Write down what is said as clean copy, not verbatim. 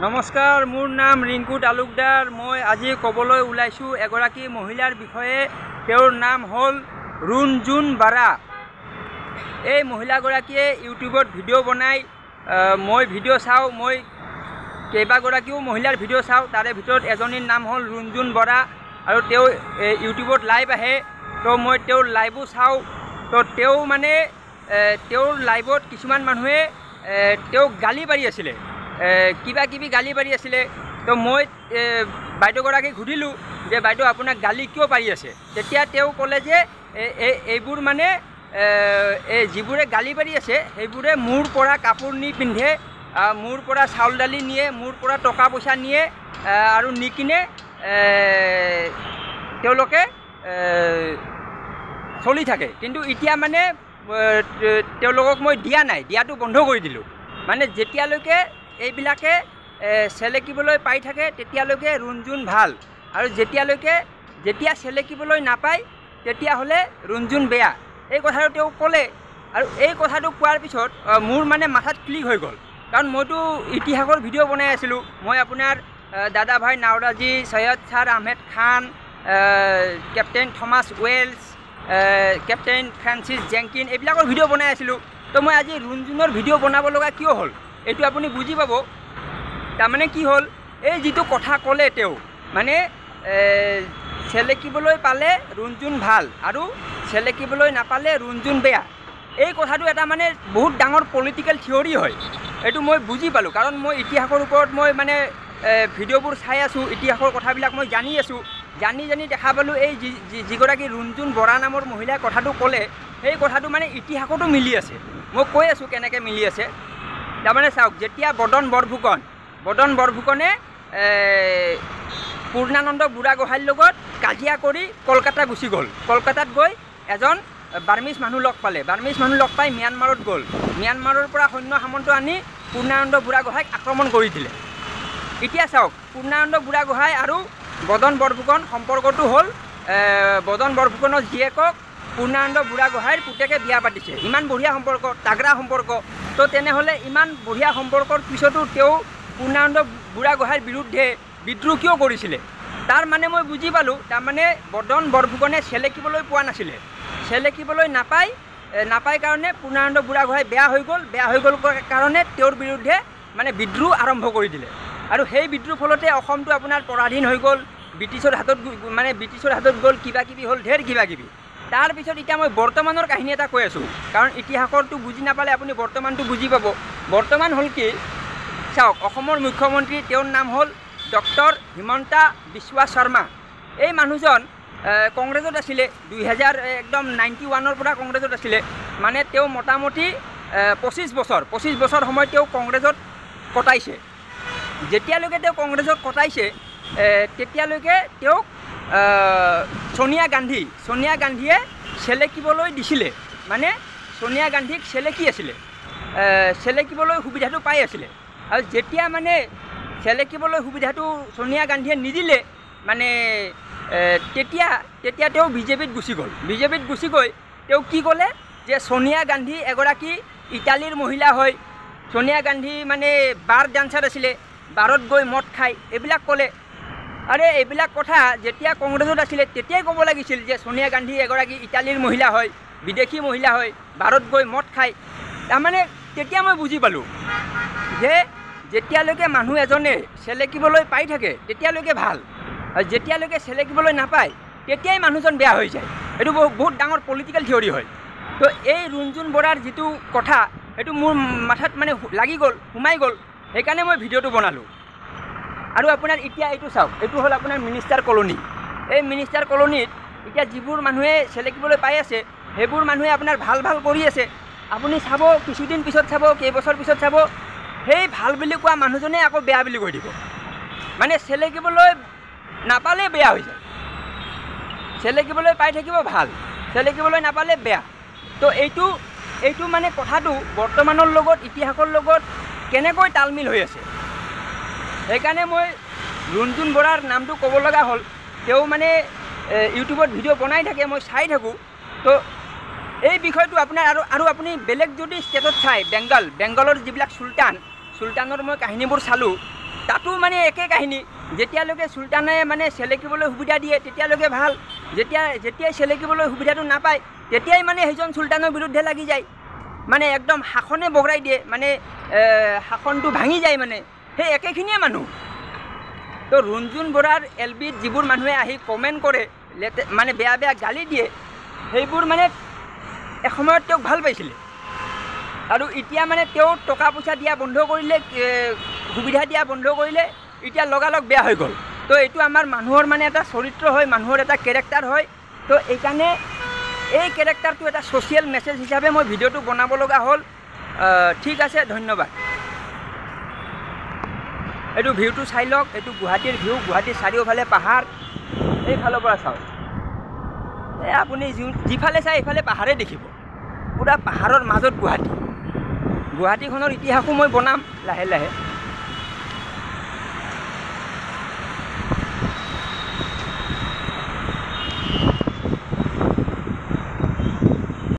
নমস্কাৰ, মোৰ নাম ৰিংকু তালুকদাৰ। মই আজি ক'বলৈ ওলাইছোঁ এগৰাকী মহিলাৰ বিষয়ে। তেওঁৰ নাম হ'ল ৰুণজুণ বাৰা। এই মহিলাগৰাকীয়ে ইউটিউবত ভিডিঅ' বনায়। মই ভিডিঅ' চাওঁ, মই কেইবাগৰাকীও মহিলাৰ ভিডিঅ' চাওঁ। তাৰে ভিতৰত এজনীৰ নাম হ'ল ৰুণজুণ বৰা আৰু তেওঁ ইউটিউবত লাইভ আহে। তো মই তেওঁৰ লাইভো চাওঁ। তো তেওঁৰ লাইভত কিছুমান মানুহে তেওঁক গালি পাৰি আছিলে, কিবা কিবি গালি পাৰি আছিলে। তো মই বাইদেউগৰাকীক সুধিলোঁ যে বাইদেউ আপোনাক গালি কিয় পাৰি আছে? তেতিয়া তেওঁ ক'লে যে এইবোৰ মানে যিবোৰে গালি পাৰি আছে সেইবোৰে মোৰ পৰা কাপোৰ নি পিন্ধে, মোৰ পৰা চাউল দালি নিয়ে, মোৰ পৰা টকা পইচা নিয়ে আৰু নি কিনে তেওঁলোকে চলি থাকে। কিন্তু এতিয়া মানে তেওঁলোকক মই দিয়া নাই, দিয়াটো বন্ধ কৰি দিলোঁ। মানে যেতিয়ালৈকে এইবিলাকে চেলেকিবলৈ পাই থাকে তেতিয়ালৈকে ৰুণজুণ ভাল, আৰু যেতিয়া চেলেকিবলৈ নাপায় তেতিয়াহ'লে ৰুণজুণ বেয়া। এই কথাটো তেওঁ ক'লে, আৰু এই কথাটো কোৱাৰ পিছত মোৰ মানে মাথাত ক্লিক হৈ গ'ল। কাৰণ মইতো ইতিহাসৰ ভিডিঅ' বনাই আছিলোঁ। মই আপোনাৰ দাদা ভাই Naoroji, Syed sir Ahmed Khan, captain Thomas Wells, captain Francis Jenkin এইবিলাকৰ ভিডিঅ' বনাই আছিলোঁ। তো মই আজি ৰুণজুণৰ ভিডিঅ' বনাব লগা কিয় হ'ল এইটো আপুনি বুজি পাব। তাৰমানে কি হ'ল, এই যিটো কথা ক'লে তেওঁ মানে চেলেকিবলৈ পালে ৰুণজুণ ভাল আৰু চেলেকিবলৈ নাপালে ৰুণজুণ বেয়া। এই কথাটো এটা মানে বহুত ডাঙৰ পলিটিকেল থিয়ৰী হয়। এইটো মই বুজি পালোঁ, কাৰণ মই ইতিহাসৰ ওপৰত মই মানে ভিডিঅ'বোৰ চাই আছোঁ, ইতিহাসৰ কথাবিলাক মই জানি আছোঁ। জানি দেখা পালোঁ এই যিগৰাকী ৰুণজুণ বৰা নামৰ মহিলাই কথাটো ক'লে সেই কথাটো মানে ইতিহাসতো মিলি আছে। মই কৈ আছোঁ কেনেকৈ মিলি আছে। তাৰমানে চাওক, যেতিয়া বদন বৰফুকনে পূৰ্ণানন্দ বুঢ়াগোহাঁইৰ লগত কাজিয়া কৰি কলকাতা গুচি গ'ল। কলকাতাত গৈ এজন বাৰ্মিজ মানুহ লগ পালে। বাৰ্মিজ মানুহ লগ পাই ম্যানমাৰত গ'ল। ম্যানমাৰৰ পৰা সৈন্য সামন্ত আনি পূৰ্ণানন্দ বুঢ়াগোহাঁইক আক্ৰমণ কৰি দিলে। এতিয়া চাওক, পূৰ্ণানন্দ বুঢ়াগোহাঁই আৰু বদন বৰফুকন সম্পৰ্কটো হ'ল বদন বৰফুকনৰ জীয়েকক পূৰ্ণানন্দ বুঢ়াগোহাঁইৰ পুতেকে বিয়া পাতিছে। ইমান বঢ়িয়া সম্পৰ্ক, তাগৰা সম্পৰ্ক। তো তেনেহ'লে ইমান বঢ়িয়া সম্পৰ্কৰ পিছতো তেওঁ পূৰ্ণানন্দ বুঢ়াগোহাঁইৰ বিৰুদ্ধে বিদ্ৰোহ কিয় কৰিছিলে? তাৰ মানে মই বুজি পালোঁ, তাৰমানে বদন বৰফুকনে চেলেকিবলৈ পোৱা নাছিলে। চেলেকিবলৈ নাপায় কাৰণে পূৰ্ণানন্দ বুঢ়াগোহাঁই বেয়া হৈ গ'ল কাৰণে তেওঁৰ বিৰুদ্ধে মানে বিদ্ৰোহ আৰম্ভ কৰি দিলে। আৰু সেই বিদ্ৰোহ ফলতে অসমটো আপোনাৰ পৰাধীন হৈ গ'ল, ব্ৰিটিছৰ হাতত গ'ল, কিবা কিবি হ'ল, ঢেৰ কিবা কিবি। তাৰপিছত এতিয়া মই বৰ্তমানৰ কাহিনী এটা কৈ আছোঁ, কাৰণ ইতিহাসৰটো বুজি নাপালে আপুনি বৰ্তমানটো বুজি পাব। বৰ্তমান হ'ল কি, চাওক, অসমৰ মুখ্যমন্ত্ৰী তেওঁৰ নাম হ'ল ডক্টৰ হিমন্ত বিশ্ব শৰ্মা। এই মানুহজন কংগ্ৰেছত আছিলে 1991 পৰা কংগ্ৰেছত আছিলে। মানে তেওঁ মোটামুটি 25 বছৰ সময় তেওঁ কংগ্ৰেছত কটাইছে। যেতিয়ালৈকে তেওঁ কংগ্ৰেছত কটাইছে তেতিয়ালৈকে তেওঁক ছোনিয়া গান্ধীয়ে চেলেকিবলৈ দিছিলে। মানে ছোনিয়া গান্ধীক চেলেকিবলৈ সুবিধাটো পাই আছিলে। আৰু যেতিয়া মানে চেলেকিবলৈ সুবিধাটো ছোনিয়া গান্ধীয়ে নিদিলে, মানে তেতিয়া তেওঁ বিজেপিত গুচি গৈ তেওঁ কি ক'লে যে ছোনিয়া গান্ধী এগৰাকী ইটালীৰ মহিলা হয়। ছোনিয়া গান্ধী মানে বাৰ ডান্সাৰ আছিলে, বাৰত গৈ মদ খায়, এইবিলাক ক'লে। আৰে এইবিলাক কথা যেতিয়া কংগ্ৰেছত আছিলে তেতিয়াই ক'ব লাগিছিল যে ছোনিয়া গান্ধী এগৰাকী ইটালীৰ মহিলা হয়, বিদেশী মহিলা হয়, বাৰত গৈ মদ খায়। তাৰমানে তেতিয়া মই বুজি পালোঁ যে যেতিয়ালৈকে মানুহ এজনে চেলেকিবলৈ পাই থাকে তেতিয়ালৈকে ভাল, আৰু যেতিয়ালৈকে চেলেকিবলৈ নাপায় তেতিয়াই মানুহজন বেয়া হৈ যায়। এইটো বহুত ডাঙৰ পলিটিকেল থিয়ৰী হয়। তো এই ৰুণজুণ বৰাৰ যিটো কথা সেইটো মোৰ মাথাত মানে সোমাই গ'ল, সেইকাৰণে মই ভিডিঅ'টো বনালোঁ। আৰু আপোনাৰ এতিয়া এইটো চাওক, এইটো হ'ল আপোনাৰ মিনিষ্টাৰ কলনী। এই মিনিষ্টাৰ কলনীত এতিয়া যিবোৰ মানুহে চেলেকিবলৈ পাই আছে সেইবোৰ মানুহে আপোনাৰ ভাল কৰি আছে। আপুনি চাব, কিছুদিন পিছত চাব, কেইবছৰ পিছত চাব, সেই ভাল বুলি কোৱা মানুহজনে আকৌ বেয়া বুলি কৈ দিব। মানে চেলেকিবলৈ নাপালে বেয়া হৈ যায়, চেলেকিবলৈ পাই থাকিব ভাল, চেলেকিবলৈ নাপালে বেয়া। তো এইটো মানে কথাটো বৰ্তমানৰ লগত ইতিহাসৰ লগত কেনেকৈ তালমিল হৈ আছে, সেইকাৰণে মই ৰুণজুণ বৰাৰ নামটো ক'ব লগা হ'ল। তেওঁ মানে ইউটিউবত ভিডিঅ' বনাই থাকে, মই চাই থাকোঁ। তো এই বিষয়টো আপোনাৰ আৰু আপুনি বেলেগ যদি ষ্টেটত চাই, বেংগলৰ যিবিলাক চুলতানৰ মই কাহিনীবোৰ চালোঁ। তাতো মানে একে কাহিনী যেতিয়ালৈকে চুলতানে মানে চেলেকিবলৈ সুবিধা দিয়ে তেতিয়ালৈকে ভাল যেতিয়াই চেলেকিবলৈ সুবিধাটো নাপায় তেতিয়াই মানে সেইজন চুলতানৰ বিৰুদ্ধে লাগি যায় মানে একদম শাসনে বগৰাই দিয়ে মানে শাসনটো ভাঙি যায় মানে সেই একেখিনিয়ে মানুহ তো ৰুণজুণ বৰাৰ এলবিত যিবোৰ মানুহে আহি কমেণ্ট কৰে মানে বেয়া বেয়া গালি দিয়ে সেইবোৰ মানে এসময়ত তেওঁক ভাল পাইছিলে আৰু এতিয়া মানে তেওঁ টকা পইচা দিয়া বন্ধ কৰিলে সুবিধা দিয়া বন্ধ কৰিলে এতিয়া লগালগ বেয়া হৈ গ'ল তো এইটো আমাৰ মানুহৰ মানে এটা চৰিত্ৰ হয় মানুহৰ এটা কেৰেক্টাৰ হয় তো এইকাৰণে এই কেৰেক্টাৰটো এটা ছ'চিয়েল মেছেজ হিচাপে মই ভিডিঅ'টো বনাব লগা হ'ল ঠিক আছে ধন্যবাদ এইটো ভিউটো চাই লওক এইটো গুৱাহাটীৰ ভিউ গুৱাহাটীৰ চাৰিওফালে পাহাৰ এইফালৰ পৰা চাওক এই আপুনি যিফালে চাই এইফালে পাহাৰে দেখিব পুৰা পাহাৰৰ মাজত গুৱাহাটীখনৰ ইতিহাসো মই বনাম লাহে লাহে